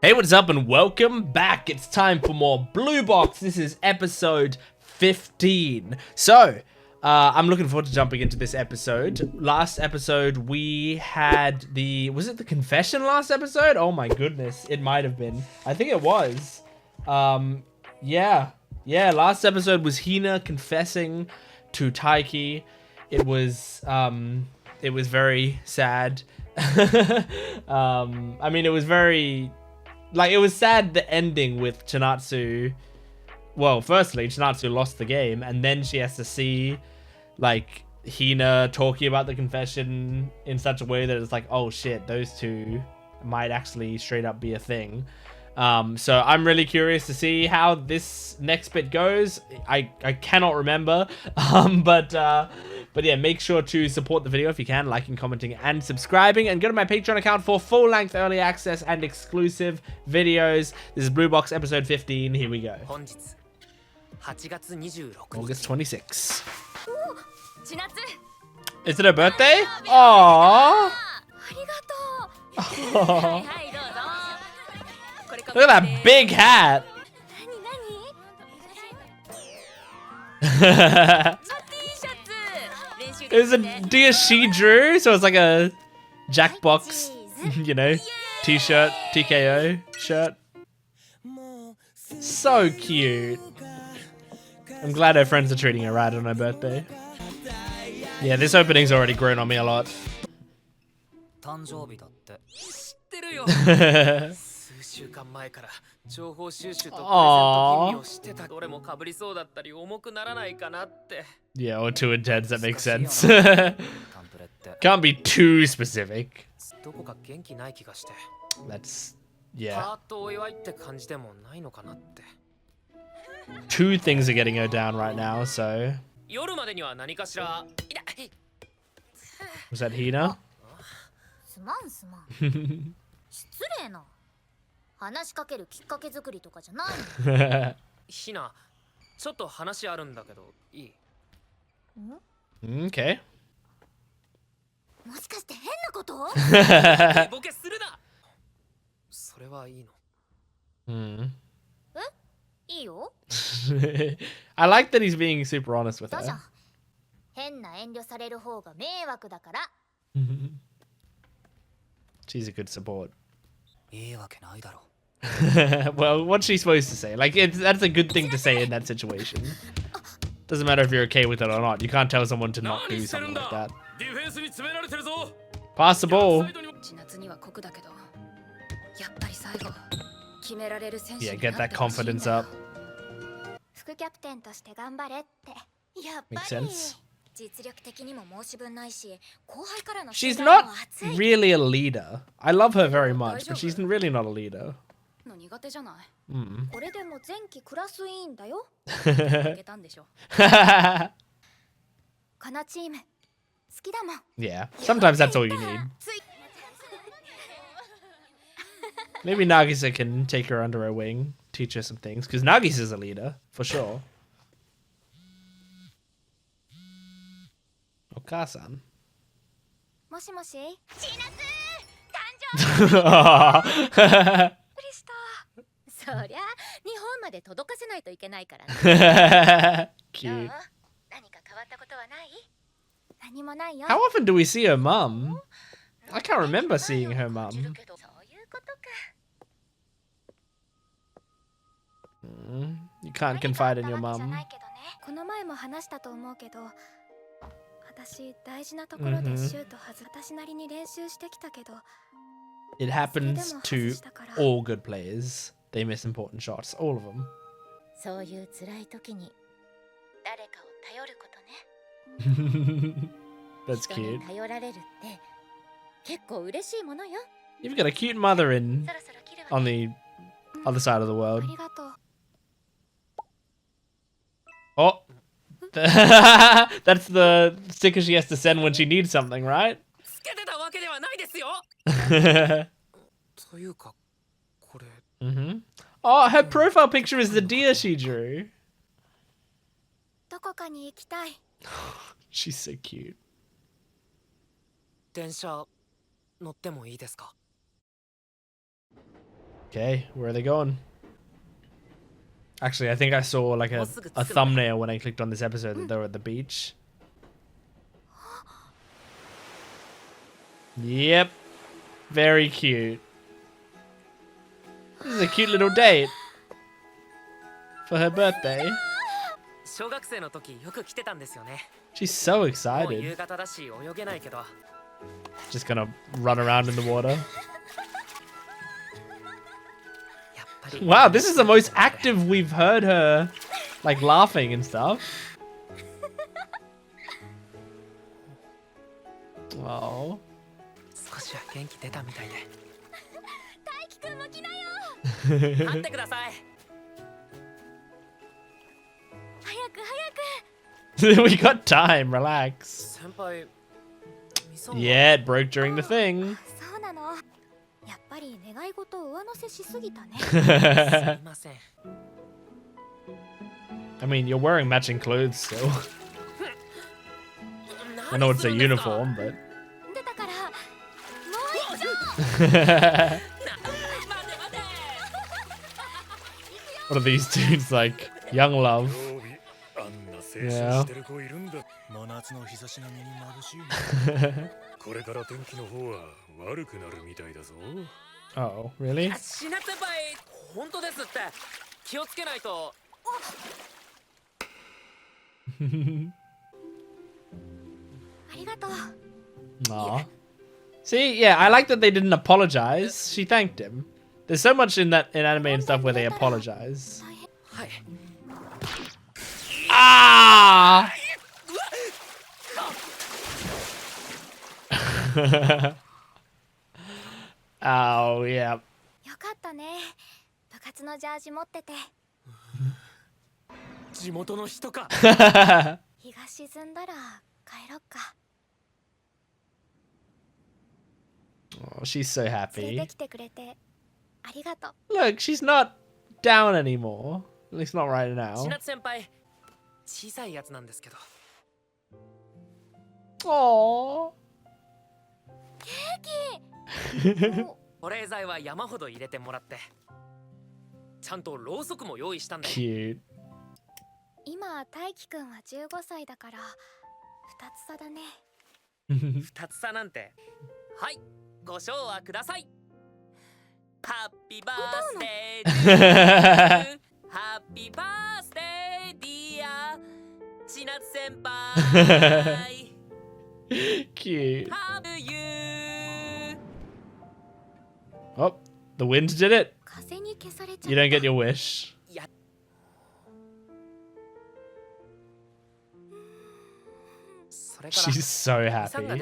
Hey, what's up and welcome back. It's time for more Blue Box. This is episode 15. So, I'm looking forward to jumping into this episode. Last episode, we had the... Was it the confession last episode? Oh my goodness. It might have been. I think it was. Yeah, last episode was Hina confessing to Taiki. It was very sad. I mean, it was very... Like, it was sad, the ending with Chinatsu. Well, firstly, Chinatsu lost the game, and then she has to see, like, Hina talking about the confession in such a way that it's like, oh shit, those two might actually straight up be a thing. So I'm really curious to see how this next bit goes. I cannot remember, but yeah, make sure to support the video if you can, liking, commenting, and subscribing, and go to my Patreon account for full-length early access and exclusive videos. This is Blue Box episode 15. Here we go. August 26. Is it her birthday? Aww. Look at that big hat. It was a dear she drew, so it's like a Jackbox, you know, t-shirt, TKO shirt. So cute. I'm glad her friends are treating her right on her birthday. Yeah, this opening's already grown on me a lot. Yeah, or too intense, that makes sense. Can't be too specific. That's... yeah. Two things are getting her down right now, so... Was that Hina? Okay. I like that he's being super honest with her. She's a good support. Well, what's she supposed to say? Like, that's a good thing to say in that situation. Doesn't matter if you're okay with it or not. You can't tell someone to not do something like that. Pass the ball. Yeah, get that confidence up. Makes sense. She's not really a leader. I love her very much, but she's really not a leader. Yeah, sometimes that's all you need. Maybe Nagisa can take her under her wing, teach her some things, because Nagisa's a leader, for sure. Okasan. Cute. How often do we see her mum? I can't remember seeing her mum. You can't confide in your mum. It happens to all good players. They miss important shots, all of them. That's cute. You've got a cute mother on the other side of the world. Oh, that's the sticker she has to send when she needs something, right? Oh, her profile picture is the deer she drew. She's so cute. 電車乗ってもいいですか? Okay, where are they going? Actually, I think I saw like a thumbnail when I clicked on this episode that they were at the beach. Yep. Very cute. This is a cute little date. For her birthday. She's so excited. Just gonna run around in the water. Wow, this is the most active we've heard her, like, laughing and stuff. Oh. We got time, relax. Yeah, it broke during the thing. I mean, you're wearing matching clothes still. I know it's a uniform, but... What are these dudes like? Young love. Yeah. Oh, really? Aw. See, yeah, I like that they didn't apologize. She thanked him. There's so much in anime and stuff where they apologize. Ah! Oh, yeah. Oh, she's so happy. Look, she's not down anymore. At least not right now. Aww. Cute. 今大輝くんは15歳だから2つ差だね。2つ差なんて。はい、ご唱和ください。ハッピーバースデー。ハッピーバースデーディア千夏先輩。Cute. How do you? Oh, the wind did it. 風に消されちゃった。 You don't get your wish. She's so happy. な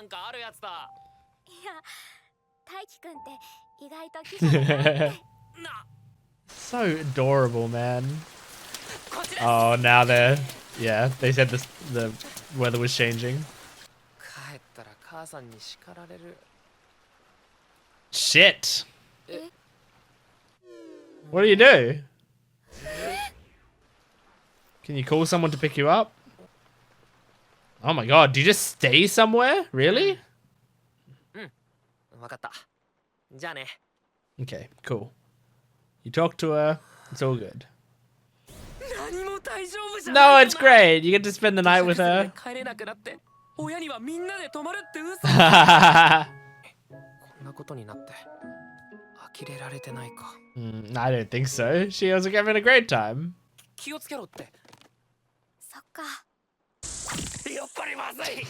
んかあるやつだ。いや、大輝くんって意外とキザだなって。So adorable, man. Oh, now they're... Yeah, they said the weather was changing. Shit! What do you do? Can you call someone to pick you up? Oh my god, do you just stay somewhere? Really? Okay, cool. You talk to her, it's all good. No, it's great. You get to spend the night with her. I don't think so. She was having a great time. そっか。やっぱりまずい。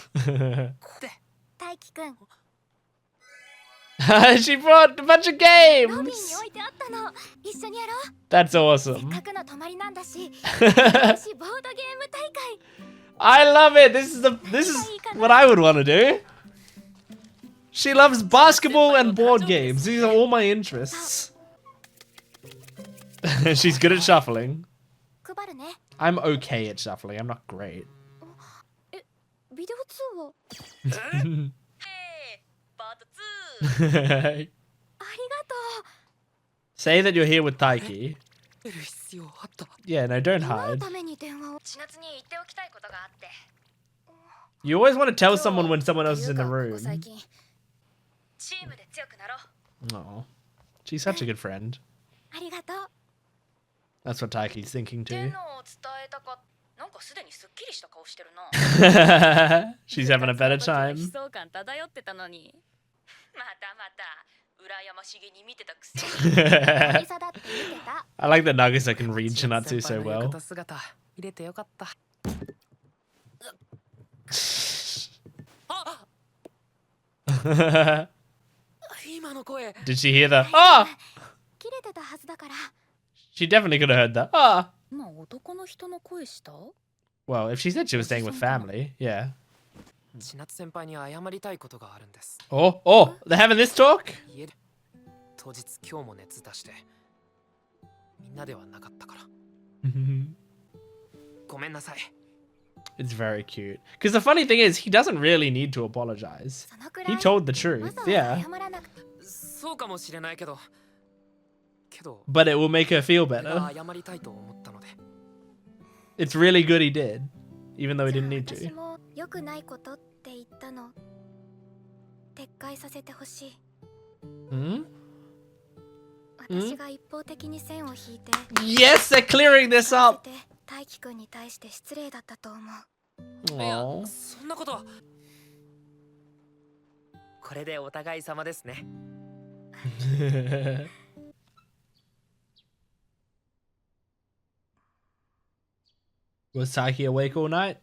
大輝くん。She brought a bunch of games. ロビーに置いてあったの。一緒にやろう。That's awesome. せっかくの泊まりなんだし。ボードゲーム大会。I love it. This is what I would want to do. She loves basketball and board games. These are all my interests. She's good at shuffling. 配るね。I'm okay at shuffling. I'm not great. ビデオ通話。パート2。ありがとう。Say that you're here with Taiki. Yeah, no, don't hide. You always want to tell someone when someone else is in the room. Oh. She's such a good friend. ありがとう。 That's what Taiki's thinking って too. のを伝えたか。なんかすでにすっきりした顔してるな。 She's having a better 悲 time. 壮感漂ってたのに。またまた羨ましげに見てたくせに。渚だって見てた。 I like that Nagisa can read Chinatsu so 先輩の well. 浴衣姿入れてよかった。あ、今の声。 Did she hear that? Ah! 切れてたはずだから。 She definitely could have heard that. Ah! 今男の人の声した？ Well, if she said she was staying with family, yeah. 千夏先輩に謝りたいことがあるんです。 Oh, they're having this talk? 家で当日今日も熱出してみんなではなかったから。ごめんなさい。 It's very cute. Because the funny thing is, he doesn't really need to apologize. そのくらい He told the わ truth, ざわざ yeah. 謝らなくて。そうかもしれないけど、But it will make her feel 俺が better. 謝りたいと思ったので。 It's really good he did, even though he じゃあ didn't need 私 to. も良くないことって言ったの撤回させてほしい。 Hmm? 私が一方的に線を引いて、 Yes, they're clearing this 合わ up. せて大輝くんに対して失礼だったと思う。いや、 Aww. そんなことは。これでお互い様ですね。 Was Taiki awake all night?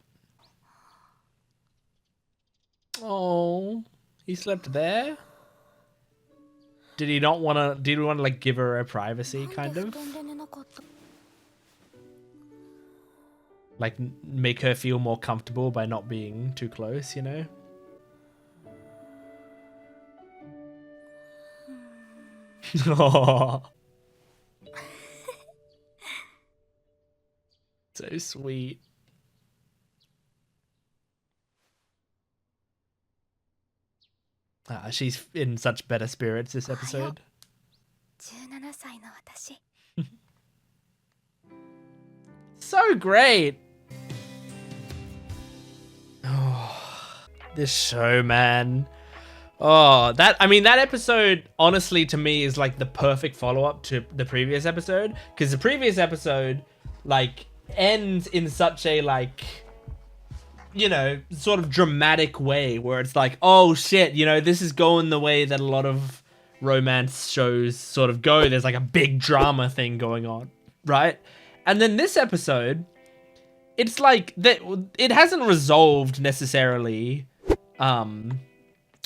Oh, he slept there? Did he not want to, did he want to like give her a privacy なん kind で of? 布団で寝なかった？ Like make her feel more comfortable by not being too close, you know? Aw. So sweet. Ah, she's in such better spirits this episode. 17歳の私。 So great. Oh, this show, man. Oh, that episode honestly to me is like the perfect follow-up to the previous episode, because the previous episode like ends in such a like, you know, sort of dramatic way where it's like, oh shit, you know, this is going the way that a lot of romance shows sort of go. There's like a big drama thing going on, right? And then this episode, it's like that it hasn't resolved necessarily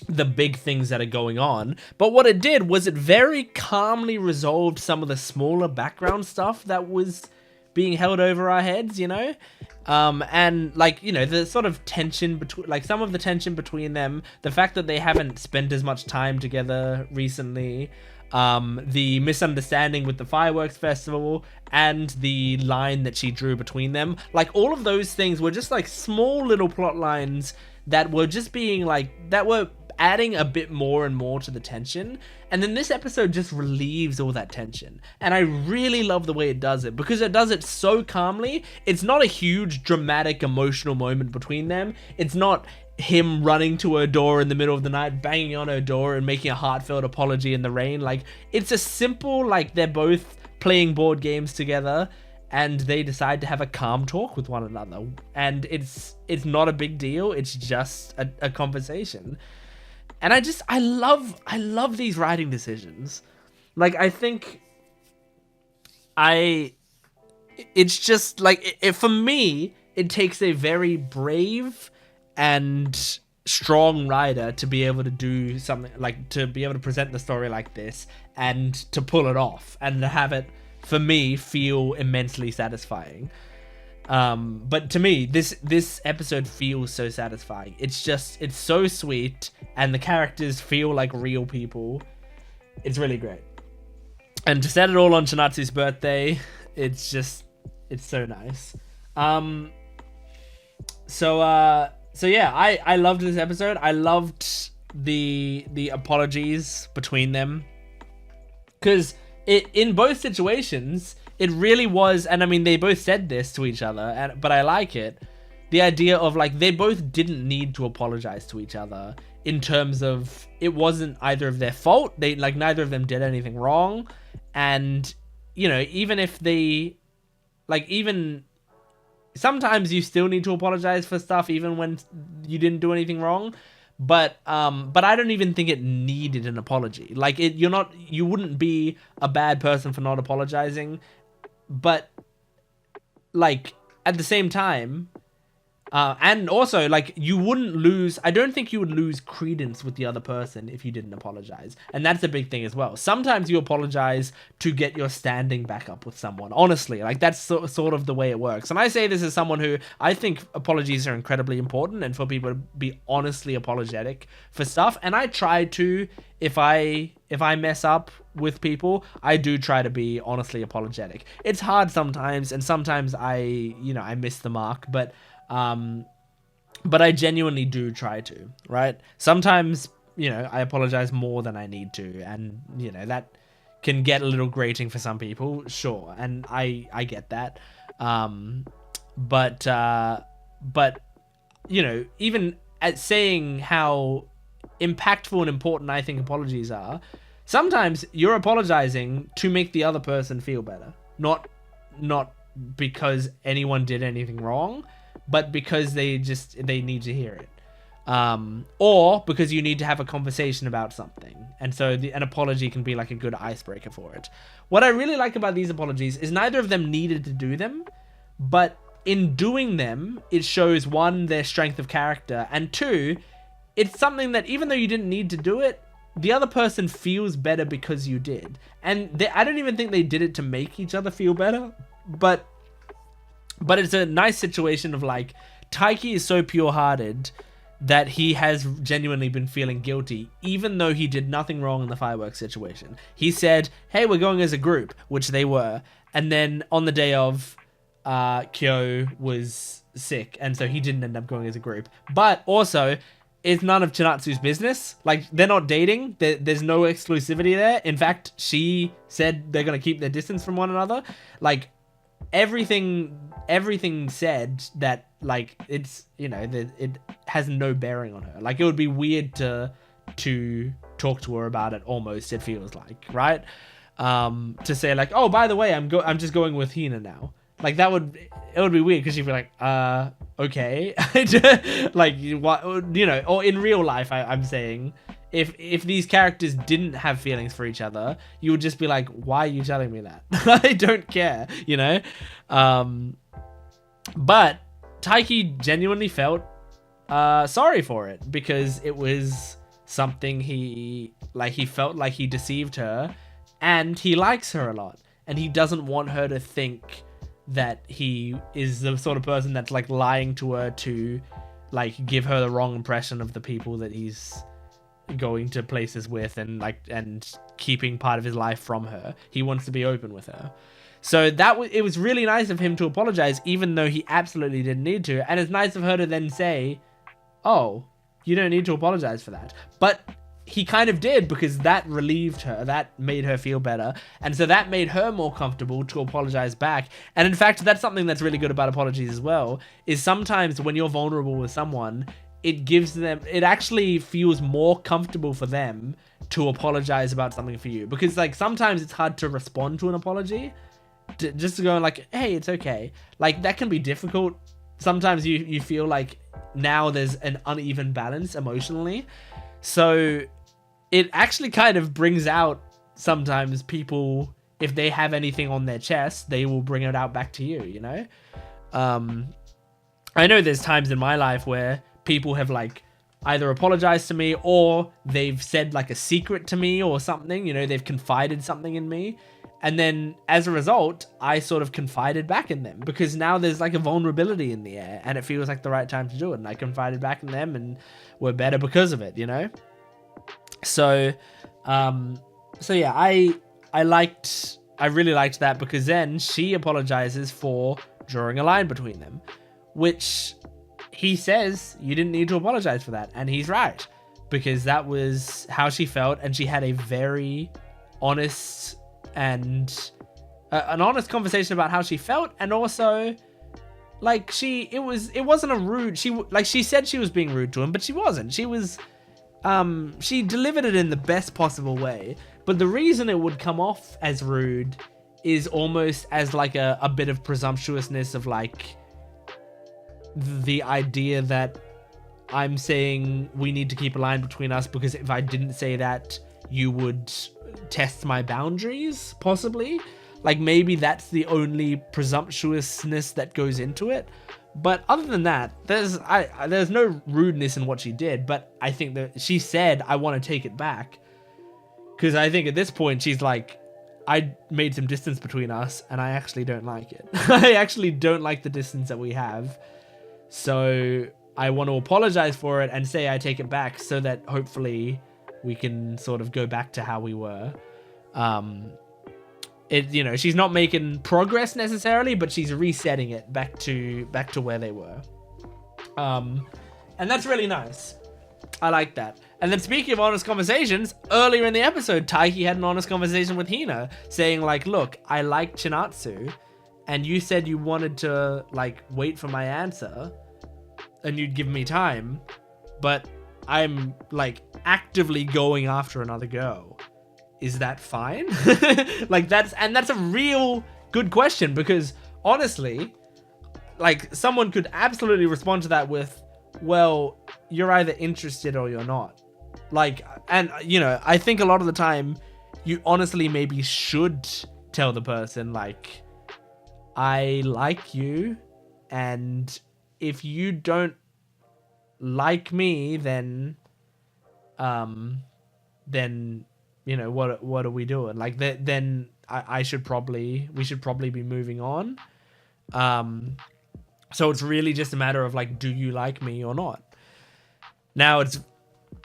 the big things that are going on, but what it did was it very calmly resolved some of the smaller background stuff that was being held over our heads, you know? And like, you know, the sort of tension between, like some of the tension between them, the fact that they haven't spent as much time together recently, the misunderstanding with the fireworks festival, and the line that she drew between them, like all of those things were just like small little plot lines that were just being like, that were adding a bit more and more to the tension. And then this episode just relieves all that tension, and I really love the way it does it, because it does it so calmly. It's not a huge dramatic emotional moment between them. It's not him running to her door in the middle of the night, banging on her door and making a heartfelt apology in the rain. Like, it's a simple, like, they're both playing board games together and they decide to have a calm talk with one another, and it's not a big deal. It's just a conversation. And I love these writing decisions. Like, I think it's just like, for me, it takes a very brave and strong writer to be able to do something, like to be able to present the story like this and to pull it off and to have it, for me, feel immensely satisfying. But to me, this episode feels so satisfying. It's so sweet, and the characters feel like real people. It's really great. And to set it all on Chinatsu's birthday, it's so nice. So yeah, I loved this episode. I loved the apologies between them, because in both situations, it really was, and I mean, they both said this to each other, but I like it. The idea of, like, they both didn't need to apologize to each other in terms of it wasn't either of their fault. They like neither of them did anything wrong, and you know, even if they like even sometimes you still need to apologize for stuff even when you didn't do anything wrong. But I don't even think it needed an apology. Like you wouldn't be a bad person for not apologizing, but like at the same time, and also like you wouldn't lose. I don't think you would lose credence with the other person if you didn't apologize, and that's a big thing as well. Sometimes you apologize to get your standing back up with someone. Honestly, like that's sort of the way it works. And I say this as someone who I think apologies are incredibly important, and for people to be honestly apologetic for stuff. And I try to, if I mess up with people, I do try to be honestly apologetic. It's hard sometimes, and sometimes I miss the mark, but I genuinely do try to, right? Sometimes, I apologize more than I need to, and, that can get a little grating for some people, sure, and I get that. But even at saying how impactful and important I think apologies are, sometimes you're apologizing to make the other person feel better, not because anyone did anything wrong, but because they need to hear it, or because you need to have a conversation about something, and so an apology can be like a good icebreaker for it. What I really like about these apologies is neither of them needed to do them, but in doing them, it shows, one, their strength of character, and two, it's something that even though you didn't need to do it, the other person feels better because you did. And I don't even think they did it to make each other feel better, but it's a nice situation of like, Taiki is so pure-hearted that he has genuinely been feeling guilty, even though he did nothing wrong in the fireworks situation. He said, hey, we're going as a group, which they were. And then on the day of, Kyo was sick, and so he didn't end up going as a group. But also, it's none of Chinatsu's business. Like, they're not dating. There's no exclusivity there. In fact, she said they're going to keep their distance from one another. Like, everything said that, like, it's, it has no bearing on her. Like, it would be weird to talk to her about it, almost, it feels like, right? To say, like, oh, by the way, I'm just going with Hina now. Like, it would be weird, because she'd be like, okay. Like, what, or in real life, I'm saying, if these characters didn't have feelings for each other, you would just be like, why are you telling me that? I don't care, But Taiki genuinely felt sorry for it, because it was something he felt like he deceived her, and he likes her a lot, and he doesn't want her to think that he is the sort of person that's like lying to her to like give her the wrong impression of the people that he's going to places with, and keeping part of his life from her. He wants to be open with her. So it was really nice of him to apologize, even though he absolutely didn't need to. And it's nice of her to then say, oh, you don't need to apologize for that. But he kind of did, because that relieved her. That made her feel better. And so that made her more comfortable to apologize back. And in fact, that's something that's really good about apologies as well, is sometimes when you're vulnerable with someone, it actually feels more comfortable for them to apologize about something for you. Because like sometimes it's hard to respond to an apology, just to go like, hey, it's okay. Like that can be difficult. Sometimes you feel like now there's an uneven balance emotionally. So it actually kind of brings out sometimes people, if they have anything on their chest, they will bring it out back to you, I know there's times in my life where people have like either apologized to me, or they've said like a secret to me or something, they've confided something in me. And then as a result, I sort of confided back in them, because now there's like a vulnerability in the air, and it feels like the right time to do it. And I confided back in them, and we're better because of it, So, yeah, I really liked that, because then she apologizes for drawing a line between them, which he says you didn't need to apologize for that. And he's right, because that was how she felt. And she had a very honest and an honest conversation about how she felt. And also like it wasn't a rude, she said she was being rude to him, but she wasn't. She was she delivered it in the best possible way. But the reason it would come off as rude is almost as like a bit of presumptuousness of like the idea that I'm saying we need to keep a line between us because if I didn't say that, you would test my boundaries, possibly. Like maybe that's the only presumptuousness that goes into it. But other than that, there's no rudeness in what she did. But I think that she said, I want to take it back. Because I think at this point, she's like, I made some distance between us and I actually don't like it. I actually don't like the distance that we have. So I want to apologize for it and say I take it back so that hopefully we can sort of go back to how we were. She's not making progress necessarily, but she's resetting it back to where they were. And that's really nice. I like that. And then speaking of honest conversations, earlier in the episode, Taiki had an honest conversation with Hina saying like, look, I like Chinatsu and you said you wanted to like wait for my answer and you'd give me time, but I'm like actively going after another girl. Is that fine? Like that's a real good question because honestly, like someone could absolutely respond to that with, well, you're either interested or you're not. Like, and I think a lot of the time you honestly maybe should tell the person like, I like you and if you don't like me, then what are we doing? Like then we should probably be moving on. So it's really just a matter of like, do you like me or not? Now it's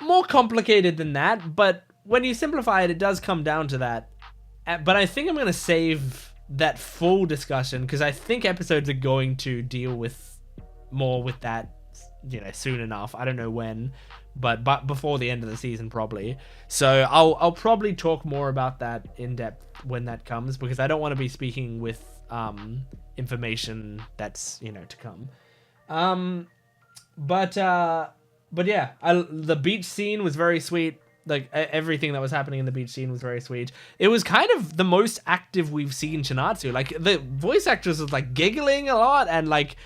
more complicated than that, but when you simplify it, it does come down to that. But I think I'm going to save that full discussion because I think episodes are going to deal with more with that, soon enough. I don't know when, but before the end of the season probably. So I'll probably talk more about that in depth when that comes because I don't want to be speaking with information that's to come. But yeah, the beach scene was very sweet. Like everything that was happening in the beach scene was very sweet. It was kind of the most active we've seen Chinatsu. Like the voice actress was like giggling a lot and like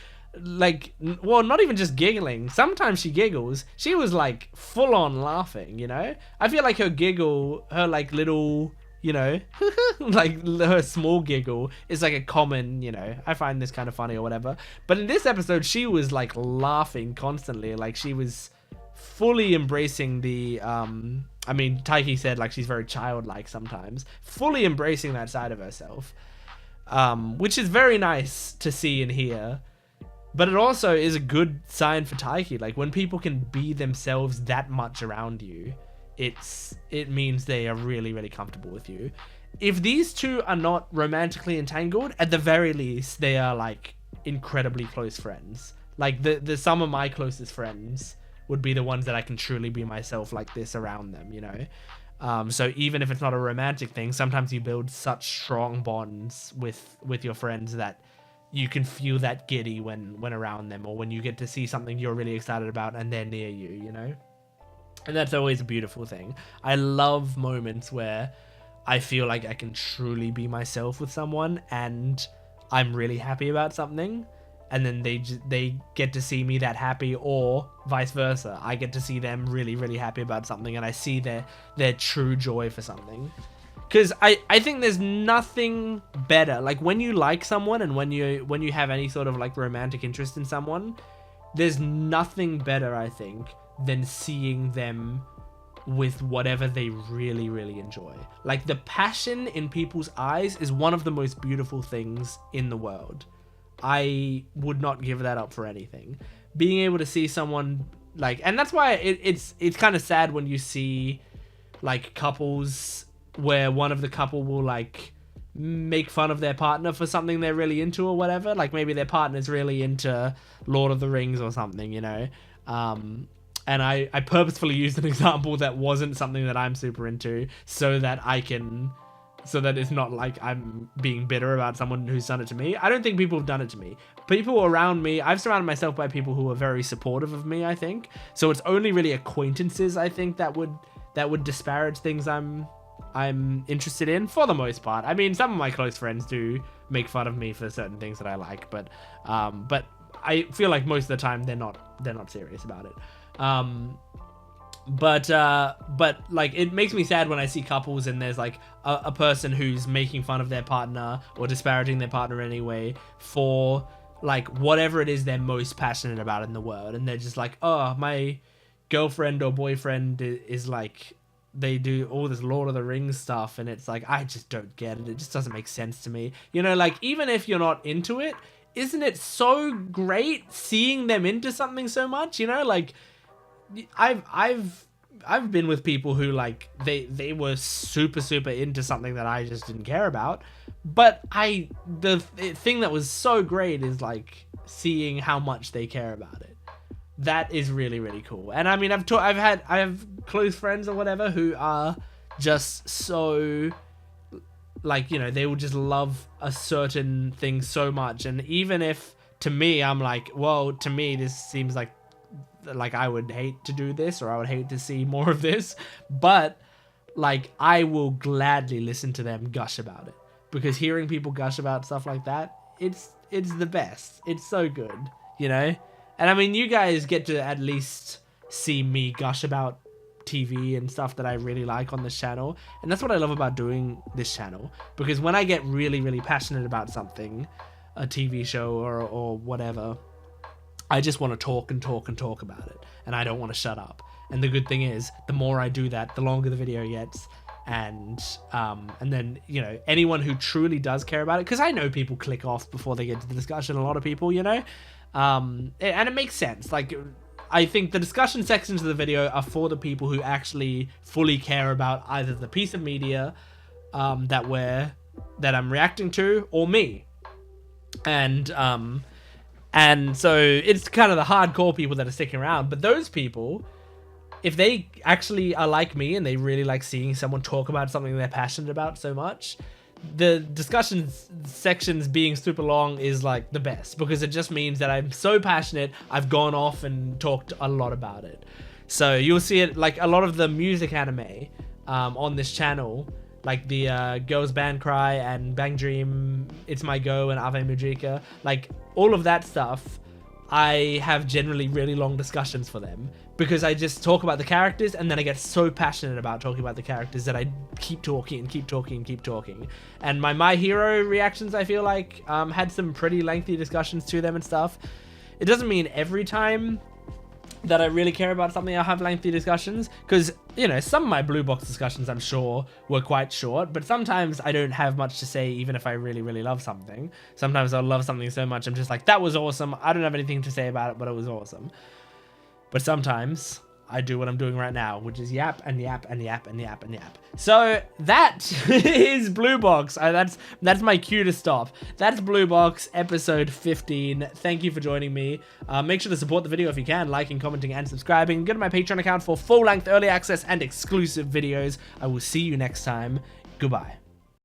well, not even just giggling. Sometimes she giggles. She was like full on laughing, I feel like her giggle, her like little, like her small giggle is like a common, I find this kind of funny or whatever. But in this episode, she was like laughing constantly. Like she was fully embracing the, Taiki said like she's very childlike sometimes. Fully embracing that side of herself. Which is very nice to see and hear. But it also is a good sign for Taiki. Like when people can be themselves that much around you, it means they are really, really comfortable with you. If these two are not romantically entangled, at the very least, they are like incredibly close friends. Like the some of my closest friends would be the ones that I can truly be myself like this around them, So even if it's not a romantic thing, sometimes you build such strong bonds with your friends that you can feel that giddy when around them, or when you get to see something you're really excited about and they're near you, And that's always a beautiful thing. I love moments where I feel like I can truly be myself with someone and I'm really happy about something. And then they get to see me that happy, or vice versa. I get to see them really, really happy about something and I see their true joy for something. Because I think there's nothing better. Like when you like someone and when you have any sort of like romantic interest in someone, there's nothing better, I think, than seeing them with whatever they really, really enjoy. Like the passion in people's eyes is one of the most beautiful things in the world. I would not give that up for anything. Being able to see someone like, and that's why it's kind of sad when you see like couples where one of the couple will like make fun of their partner for something they're really into or whatever. Like maybe their partner's really into Lord of the Rings or something, And I purposefully used an example that wasn't something that I'm super into so that I can so that it's not like I'm being bitter about someone who's done it to me. I don't think people have done it to me. People around me, I've surrounded myself by people who are very supportive of me, I think. So it's only really acquaintances, I think, that would disparage things I'm interested in, for the most part. I mean, some of my close friends do make fun of me for certain things that I like, but I feel like most of the time they're not serious about it. But like, it makes me sad when I see couples and there's like a person who's making fun of their partner or disparaging their partner anyway for like whatever it is they're most passionate about in the world, and they're just like, oh, my girlfriend or boyfriend is like, they do all this Lord of the Rings stuff, and it's like, I just don't get it. It just doesn't make sense to me. You know, like, even if you're not into it, isn't it so great seeing them into something so much? You know, like, I've been with people who, like, they were super into something that I just didn't care about, but the thing that was so great is like seeing how much they care about it. That is really cool. And I mean, I have close friends or whatever who are just so, like, you know, they will just love a certain thing so much, and even if to me I'm like, well, to me this seems like I would hate to do this, or I would hate to see more of this, but like, I will gladly listen to them gush about it, because hearing people gush about stuff like that, it's the best. It's so good, you know? And I mean, you guys get to at least see me gush about TV and stuff that I really like on this channel, and that's what I love about doing this channel, because when I get really passionate about something, a TV show or whatever, I just want to talk about it, and I don't want to shut up. And the good thing is, the more I do that, the longer the video gets, and then, you know, anyone who truly does care about it, because I know people click off before they get to the discussion, a lot of people, you know, and it makes sense. Like, I think the discussion sections of the video are for the people who actually fully care about either the piece of media that I'm reacting to, or me. And so it's kind of the hardcore people that are sticking around. But those people, if they actually are like me and they really like seeing someone talk about something they're passionate about so much, the discussion sections being super long is like the best, because it just means that I'm so passionate, I've gone off and talked a lot about it. So you'll see it, like, a lot of the music anime on this channel, like the Girls Band Cry and Bang Dream, It's My Go and Ave Mujika, like all of that stuff, I have generally really long discussions for them, because I just talk about the characters, and then I get so passionate about talking about the characters that I keep talking and keep talking. And my Hero reactions, I feel like, had some pretty lengthy discussions to them and stuff. It doesn't mean every time that I really care about something I'll have lengthy discussions, because, you know, some of my blue box discussions, I'm sure, were quite short, but sometimes I don't have much to say even if I really love something. Sometimes I'll love something so much I'm just like, that was awesome, I don't have anything to say about it, but it was awesome. But sometimes I do what I'm doing right now, which is yap and yap and yap and yap and yap. So that is Blue Box. That's my cue to stop. That's Blue Box episode 15. Thank you for joining me. Make sure to support the video if you can, liking, commenting, and subscribing. Go to my Patreon account for full-length early access and exclusive videos. I will see you next time. Goodbye.